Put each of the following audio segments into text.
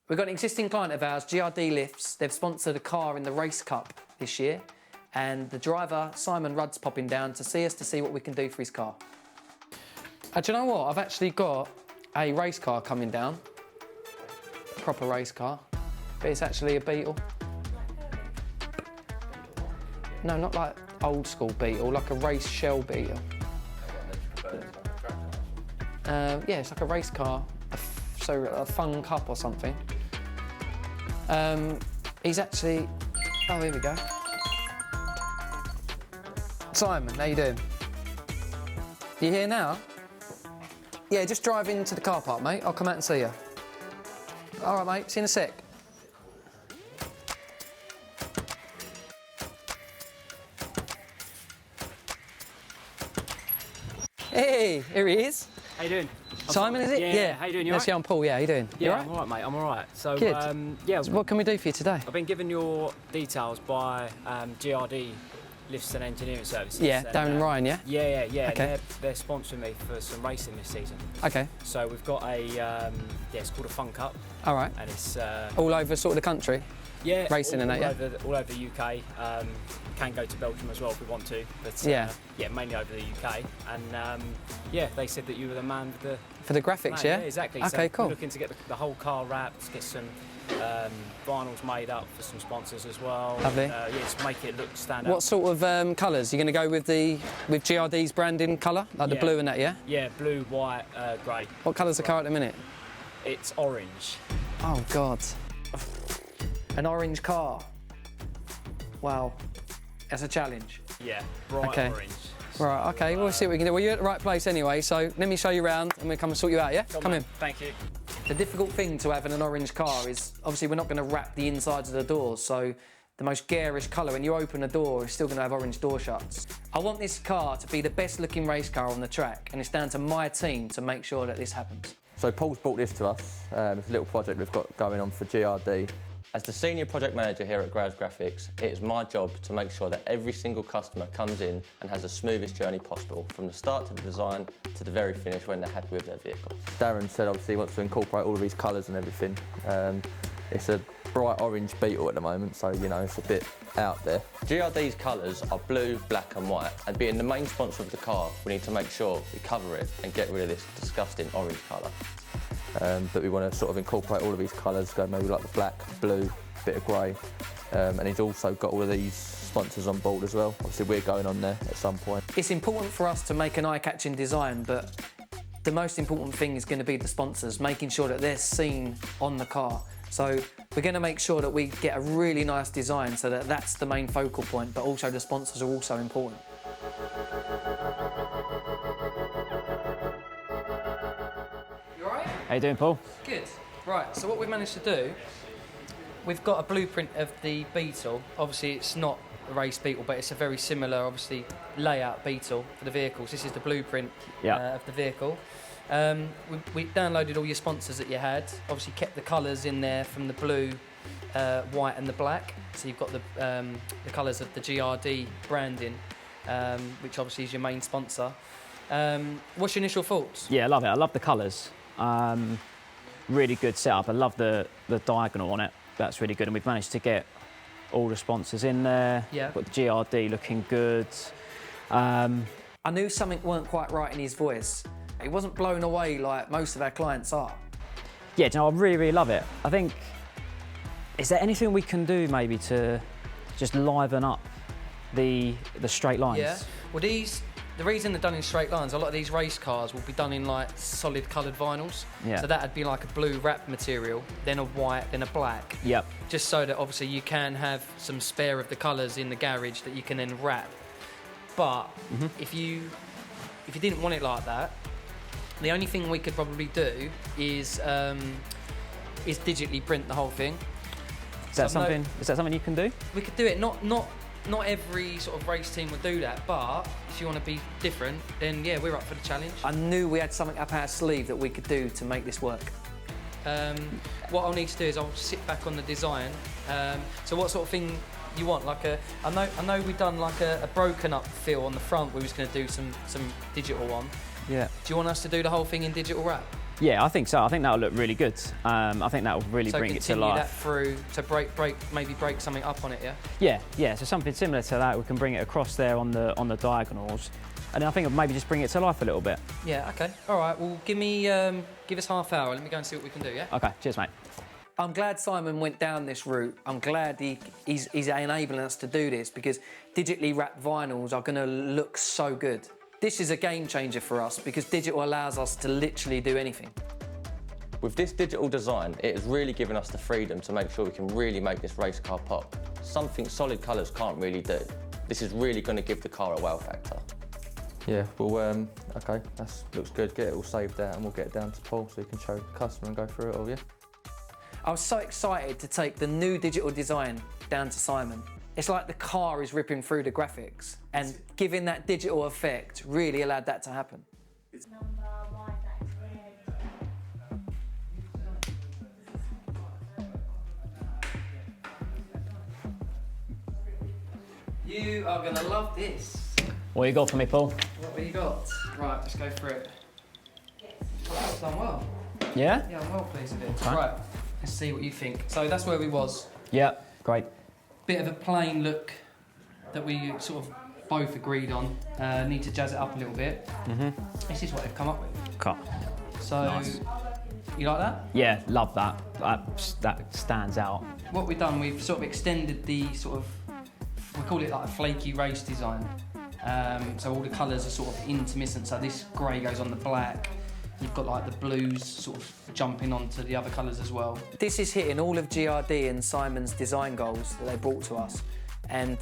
We've got an existing client of ours, GRD Lifts. They've sponsored a car in the Race Cup this year, and the driver, Simon Rudd's popping down to see us to see what we can do for his car. Do you know what? I've actually got a race car coming down, a proper race car, but it's actually a Beetle. No, not like old school Beetle, like a race shell Beetle. Yeah, it's like a race car, so a fun cup or something. He's actually, oh, here we go. Simon, how you doing? You here now? Yeah, just drive into the car park, mate. I'll come out and see you. All right, mate, see you in a sec. Hey, here he is. How you doing? Simon, is it? Yeah. How you doing? You Yes, alright? yeah, I'm Paul. Yeah, how you doing? Yeah, You alright? I'm alright, mate. I'm alright. So, Good. yeah. So what can we do for you today? I've been given your details by GRD Lifts and Engineering Services. Yeah, and, Darren and Ryan, yeah? Yeah. Okay. They're sponsoring me for some racing this season. Okay. So we've got a, it's called a Fun Cup. All right. And it's All over sort of the country? yeah, racing and that, yeah? all over the UK. Can go to Belgium as well if we want to, but Yeah. mainly over the UK. And yeah, they said that you were the man For the graphics, yeah, yeah? exactly. Okay, so cool. We're looking to get the whole car wrapped, get some vinyls made up for some sponsors as well. Lovely. And, yeah, just make it look stand What out. sort of colours? You're going to go with GRD's branding colour, like the Yeah. blue and that, yeah? Yeah, blue, white, grey. What colour's the car at the minute? It's orange. Oh God. An orange car. Wow. That's a challenge. Yeah, bright Okay. orange. Right, okay, we'll see what we can do. Well, you're at the right place anyway, so let me show you around and we'll come and sort you out, yeah? Come in. Thank you. The difficult thing to have in an orange car is, obviously, we're not going to wrap the insides of the doors, so the most garish colour, when you open a door, it's still going to have orange door shuts. I want this car to be the best looking race car on the track, and it's down to my team to make sure that this happens. So Paul's brought this to us. It's a little project we've got going on for GRD. As the senior project manager here at Graz Graphics, it is my job to make sure that every single customer comes in and has the smoothest journey possible, from the start to the design to the very finish when they're happy with their vehicle. Darren said obviously he wants to incorporate all of these colours and everything. It's a bright orange Beetle at the moment, so you know, it's a bit out there. GRD's colours are blue, black and white, and being the main sponsor of the car, we need to make sure we cover it and get rid of this disgusting orange colour. But we want to sort of incorporate all of these colours, go maybe like the black, blue, bit of grey, and he's also got all of these sponsors on board as well. Obviously we're going on there at some point. It's important for us to make an eye-catching design, but the most important thing is going to be the sponsors, making sure that they're seen on the car. So we're going to make sure that we get a really nice design so that that's the main focal point, but also the sponsors are also important. You all right? How you doing, Paul? Good. Right, so what we've managed to do, we've got a blueprint of the Beetle. Obviously it's not a race Beetle, but it's a very similar, obviously, layout Beetle for the vehicles. This is the blueprint of the vehicle. We downloaded all your sponsors that you had, obviously kept the colours in there from the blue, white and the black. So you've got the colours of the GRD branding, which obviously is your main sponsor. What's your initial thoughts? Yeah, I love it. I love the colours. Really good setup. I love the diagonal on it. That's really good. And we've managed to get all the sponsors in there. Yeah. Got the GRD looking good. I knew something weren't quite right in his voice. He wasn't blown away like most of our clients are. Yeah, do you know, I really, really love it. I think, is there anything we can do maybe to just liven up the straight lines? Yeah. Well, the reason they're done in straight lines, a lot of these race cars will be done in like solid coloured vinyls. Yeah. So that'd be like a blue wrap material, then a white, then a black. Yep. Just so that obviously you can have some spare of the colours in the garage that you can then wrap. But if you didn't want it like that, the only thing we could probably do is digitally print the whole thing. Is that something you can do? We could do it. Not every sort of race team would do that, but if you want to be different, then yeah, we're up for the challenge. I knew we had something up our sleeve that we could do to make this work. What I'll need to do is I'll sit back on the design. So what sort of thing you want? Like I know we've done like a broken up feel on the front. We was going to do some digital on. Yeah. Do you want us to do the whole thing in digital wrap? Yeah, I think so. I think that'll look really good. I think that'll really bring it to life. So continue that through to maybe break something up on it, yeah? Yeah. So something similar to that. We can bring it across there on the diagonals, and then I think maybe just bring it to life a little bit. Yeah. Okay. All right. Well, give us half hour. Let me go and see what we can do. Yeah. Okay. Cheers, mate. I'm glad Simon went down this route. I'm glad he's enabling us to do this, because digitally wrapped vinyls are going to look so good. This is a game changer for us because digital allows us to literally do anything. With this digital design, it has really given us the freedom to make sure we can really make this race car pop. Something solid colours can't really do. This is really going to give the car a wow factor. Yeah, well, okay, that looks good. Get it all saved out and we'll get it down to Paul so he can show the customer and go through it all, yeah? I was so excited to take the new digital design down to Simon. It's like the car is ripping through the graphics, and giving that digital effect really allowed that to happen. You are going to love this. What you got for me, Paul? What have you got? Right, let's go for it. That's done well. Yeah? Yeah, I'm well pleased with it. Okay. Right, let's see what you think. So that's where we was. Yeah, great. Bit of a plain look that we sort of both agreed on. Need to jazz it up a little bit. This is what they've come up with. Cut. So, Nice. You like that? Yeah, love that. That stands out. What we've done, we've sort of extended the sort of, we call it like a flaky race design. So all the colours are sort of intermittent. So this grey goes on the black. You've got like the blues sort of jumping onto the other colours as well. This is hitting all of GRD and Simon's design goals that they brought to us. And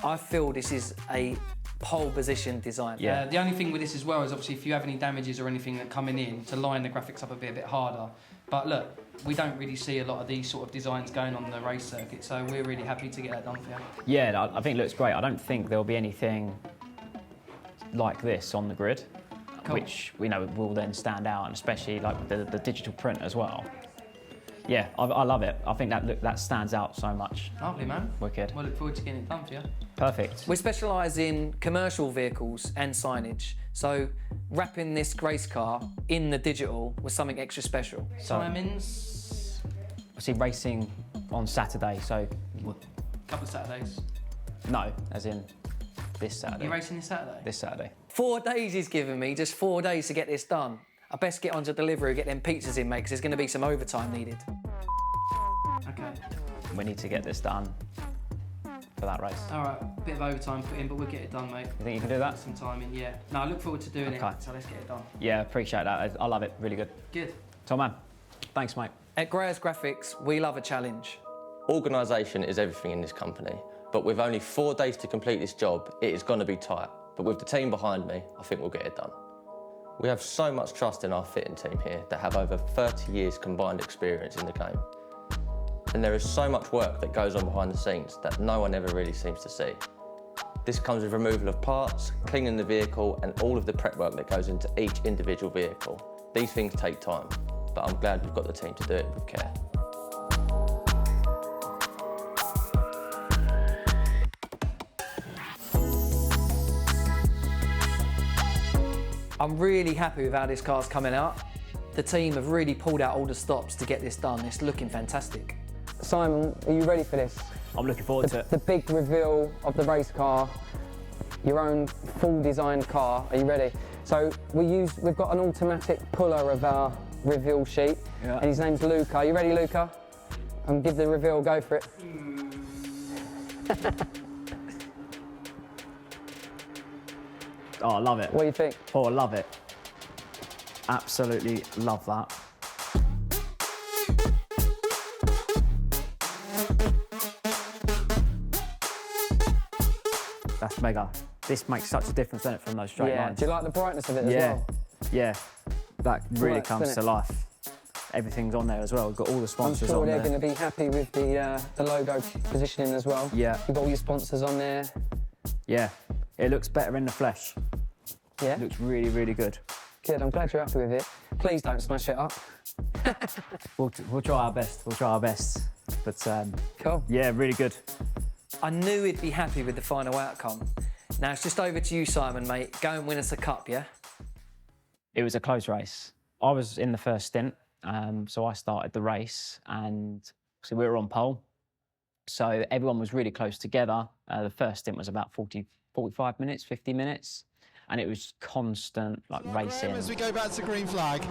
I feel this is a pole position design. Yeah. The only thing with this as well is obviously if you have any damages or anything that coming in, to line the graphics up a bit harder. But look, we don't really see a lot of these sort of designs going on the race circuit, so we're really happy to get that done for you. Yeah, I think it looks great. I don't think there'll be anything like this on the grid, Cool. which we know will then stand out, and especially like the digital print as well. Yeah, I love it. I think that stands out so much. Lovely, man. Wicked. We'll look forward to getting it done for you. Perfect. We specialise in commercial vehicles and signage, so wrapping this race car in the digital was something extra special. Simon's? I see racing on Saturday, so Couple of Saturdays. no, as in this Saturday. You racing this Saturday? This Saturday. 4 days he's given me, just 4 days to get this done. I best get onto delivery, get them pizzas in, mate, because there's going to be some overtime needed. Okay. We need to get this done for that race. All right, bit of overtime put in, but we'll get it done, mate. You think you can do that? Some time in, yeah. No, I look forward to doing Okay. it, so let's get it done. Yeah, appreciate that. I love it. Really good. Good. Top man. Thanks, mate. At Grey's Graphics, we love a challenge. Organisation is everything in this company, but with only 4 days to complete this job, it is going to be tight. But with the team behind me, I think we'll get it done. We have so much trust in our fitting team here that have over 30 years combined experience in the game. And there is so much work that goes on behind the scenes that no one ever really seems to see. This comes with removal of parts, cleaning the vehicle, and all of the prep work that goes into each individual vehicle. These things take time, but I'm glad we've got the team to do it with care. I'm really happy with how this car's coming out. The team have really pulled out all the stops to get this done. It's looking fantastic. Simon, are you ready for this? I'm looking forward to it. The big reveal of the race car, your own full designed car. Are you ready? So we've got an automatic puller of our reveal sheet, and his name's Luca. Are you ready, Luca? And give the reveal, go for it. Oh, I love it. What do you think? Oh, I love it. Absolutely love that. That's mega. This makes such a difference, doesn't it, from those straight lines? Do you like the brightness of it as Yeah, well? yeah. That really Works, comes doesn't to it? life. Everything's on there as well. We've got all the I'm sponsors sure on they're there. going to be happy with the logo positioning as well. Yeah. You've got all your sponsors on there. Yeah, it looks better in the flesh. Yeah, It looks really, really good. good. I'm glad you're happy with it. Please don't smash it up. We'll try our best. We'll try our best. But Cool. yeah, really good. I knew he'd be happy with the final outcome. Now it's just over to you, Simon, mate. Go and win us a cup, yeah? It was a close race. I was in the first stint, so I started the race, and so we were on pole. So everyone was really close together. The first stint was about 45 minutes, 50 minutes, and it was constant like racing. As we go back to green flag.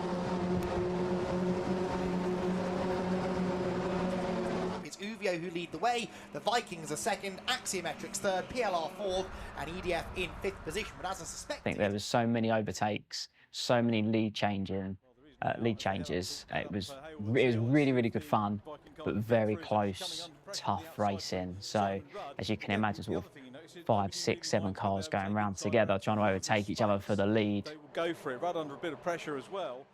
It's Uvio who lead the way, the Vikings are second, Axiometrics third, PLR fourth, and EDF in fifth position. But as I suspect, I think there was so many overtakes, so many lead changes. It was really, really good fun, but very close, tough racing. So as you can imagine, sort of 5, 6, 7 cars going around together, trying to overtake each other for the lead. They will go for it, right under a bit of pressure as well.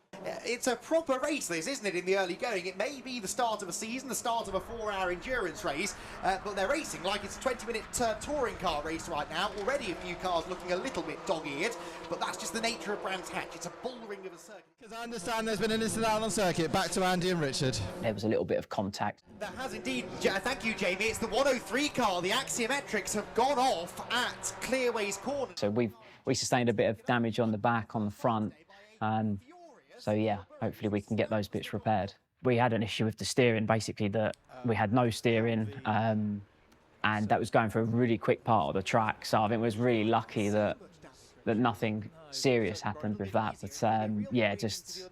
it's a proper race, this, isn't it, in the early going? It may be the start of a season, the start of a 4-hour endurance race, but they're racing like it's a 20-minute touring car race right now. Already a few cars looking a little bit dog-eared, but that's just the nature of Brands Hatch. It's a bull ring of a circuit. Because I understand there's been an incident out on circuit. Back to Andy and Richard. There was a little bit of contact. There has indeed. Thank you, Jamie. It's the 103 car. The Axiometrics have gone off at Clearways Corner. So we sustained a bit of damage on the back, on the front. So yeah, hopefully we can get those bits repaired. We had an issue with the steering, basically that we had no steering, and that was going for a really quick part of the track. So I think it was really lucky that nothing serious happened with that. But yeah, just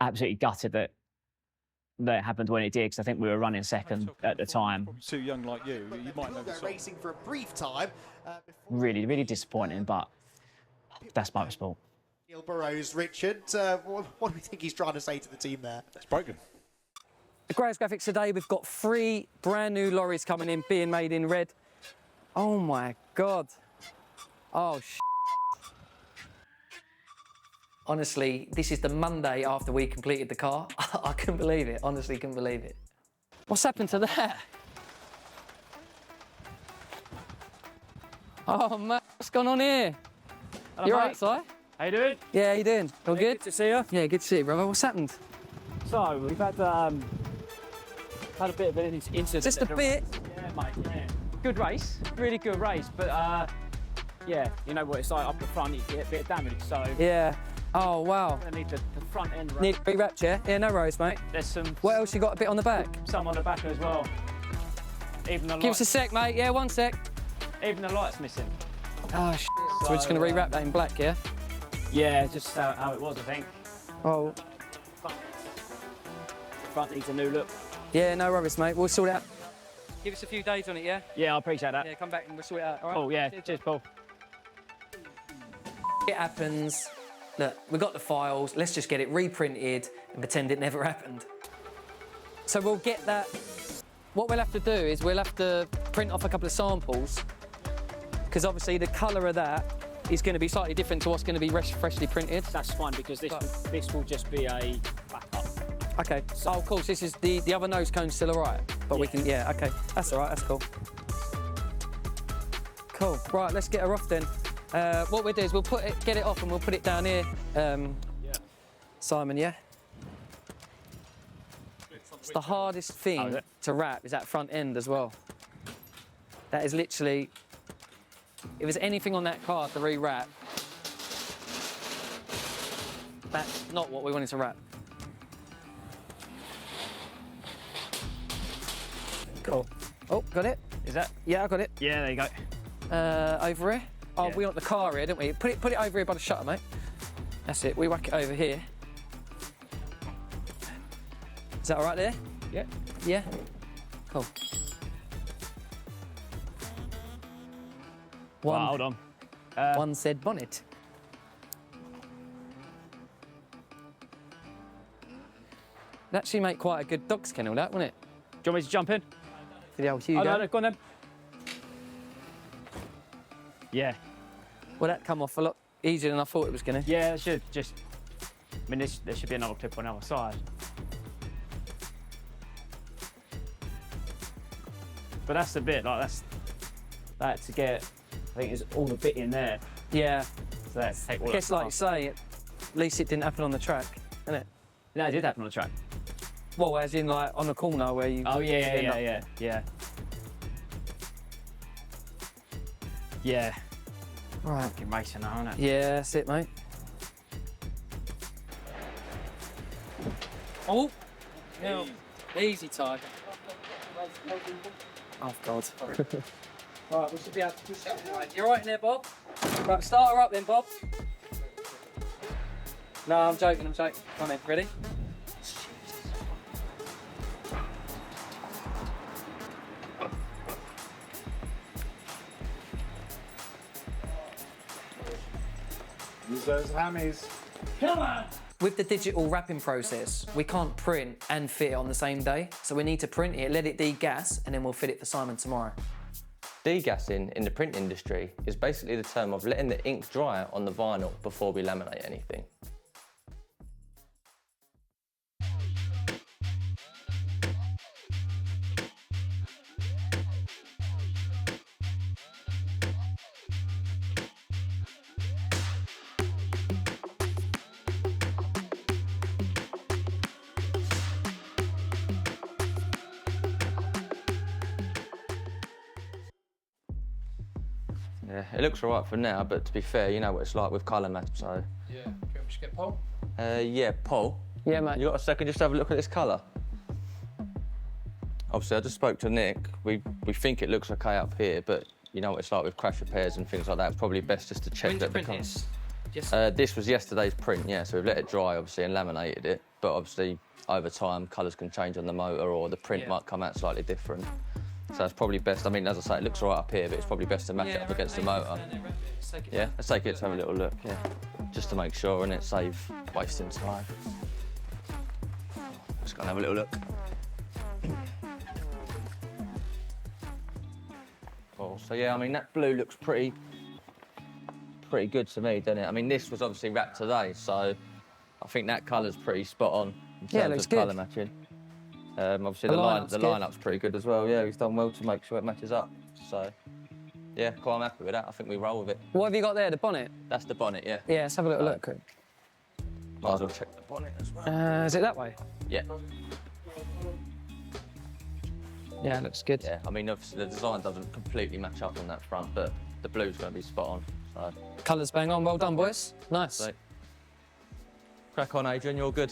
absolutely gutted that it happened when it did, because I think we were running second at the time. Too young like you might know the They're song. racing for a brief time. Really, really disappointing, but that's motorsport. Neil Burrows, Richard, what do we think he's trying to say to the team there? It's broken. The Graves Graphics today, we've got 3 brand new lorries coming in, being made in red. Oh my God. Oh, honestly, this is the Monday after we completed the car. I couldn't believe it, honestly couldn't believe it. What's happened to that? Oh man, what's going on here? Hello, You all mate. right, Si? How you doing? Yeah, how you doing? All good? Good to see you. Yeah, good to see you, brother. What's happened? So we've had a bit of an incident. Just a bit. Yeah, mate. Yeah. Good race, really good race, but yeah, you know what it's like up the front, you get a bit of damage. So Yeah. Oh, wow. I need the front end. Need to be wrapped, yeah? Yeah, no worries, mate. There's some What else you got a bit on the back? on the back as well. Even the Give us a lights, sec, mate. Yeah, one sec. even the light's missing. Oh, shit. So we're just going to rewrap that in black, yeah? Yeah, just how it was, I think. Oh, Front needs a new look. yeah, no worries, mate. We'll sort it out. Give us a few days on it, yeah? Yeah, I appreciate that. Yeah, come back and we'll sort it out, all right? Oh yeah, cheers, Paul. It happens. Look, we've got the files. Let's just get it reprinted and pretend it never happened. So we'll get that. What we'll have to do is we'll have to print off a couple of samples, because obviously the colour of that is going to be slightly different to what's going to be freshly printed. That's fine, because this will just be a backup. Okay. So, of course, this is the other nose cone's still all right, but we can. Yeah. Okay. That's all right. That's cool. Cool. Right. Let's get her off then. What we'll do is we'll get it off, and we'll put it down here. Simon. Yeah. It's the hardest thing to wrap is that front end as well. That is literally. If there's anything on that car to re-wrap, that's not what we wanted to wrap. Cool. Oh, got it? Is that? Yeah, I got it. Yeah, there you go. Over here? Oh, Yeah. we want the car here, don't we? Put it over here by the shutter, mate. That's it. We whack it over here. Is that all right there? Yeah. Yeah? Cool. One, Right, hold on. one said bonnet. That'd actually make quite a good dog's kennel, that, wouldn't it? Do you want me to jump in? For the old Hugo. Oh, no, go on then. Yeah. Well, that come off a lot easier than I thought it was going to. Yeah, it should just. I mean, there should be another clip on the other side. But that's the bit, like that to get. I think it's all the bit in there. Yeah. So that's take all I guess, that like you say, at least it didn't happen on the track, innit? No, it did happen on the track. Well, as in, like, on the corner where you... Oh, yeah. Yeah. Right. Fucking racing now, isn't it? Yeah, that's it, mate. Oh, no. Easy, Ty. Oh, God. Right, we should be able to push that right. You're right in there, Bob. Right, start her up then, Bob. No, I'm joking. Come in, ready? Use those hammies. Come on! With the digital wrapping process, we can't print and fit it on the same day. So we need to print it, let it degas, and then we'll fit it for Simon tomorrow. Degassing in the print industry is basically the term of letting the ink dry on the vinyl before we laminate anything. Yeah, it looks all right for now, but to be fair, you know what it's like with colour match, so... Yeah, do you want me to get Paul? Yeah, Paul. Yeah, mate. You got a second just to have a look at this colour? Obviously, I just spoke to Nick. We think it looks okay up here, but you know what it's like with crash repairs and things like that. It's probably best just to check When's that the the print colour... this? This was yesterday's print, yeah, so we've let it dry, obviously, and laminated it. But obviously, over time, colours can change on the motor or the print might come out slightly different. So it's probably best, I mean, as I say, it looks all right up here, but it's probably best to match it up against the motor. Yeah, let's take it to have a little look, yeah. Just to make sure, and it save wasting time. Just gonna have a little look. Cool, so yeah, I mean, that blue looks pretty good to me, doesn't it? I mean, this was obviously wrapped today, so I think that colour's pretty spot on in terms of colour matching. Obviously, the lineup's pretty good as well. Yeah, he's done well to make sure it matches up. So, yeah, quite happy with that. I think we roll with it. What have you got there, the bonnet? That's the bonnet, yeah. Yeah, let's have a little look. Might as well check the bonnet as well. Is it that way? Yeah. Yeah, looks good. Yeah, I mean, obviously, the design doesn't completely match up on that front, but the blue's going to be spot on. So. Colours bang on. Well done, boys. Nice. So, crack on, Adrian. You're good.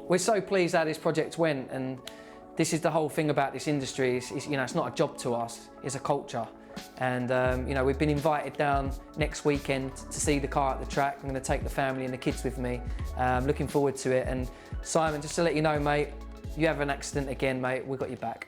We're so pleased how this project went, and this is the whole thing about this industry. You know, it's not a job to us, it's a culture. And you know, we've been invited down next weekend to see the car at the track. I'm going to take the family and the kids with me. Looking forward to it. And Simon, just to let you know, mate, you have an accident again, mate, we've got your back.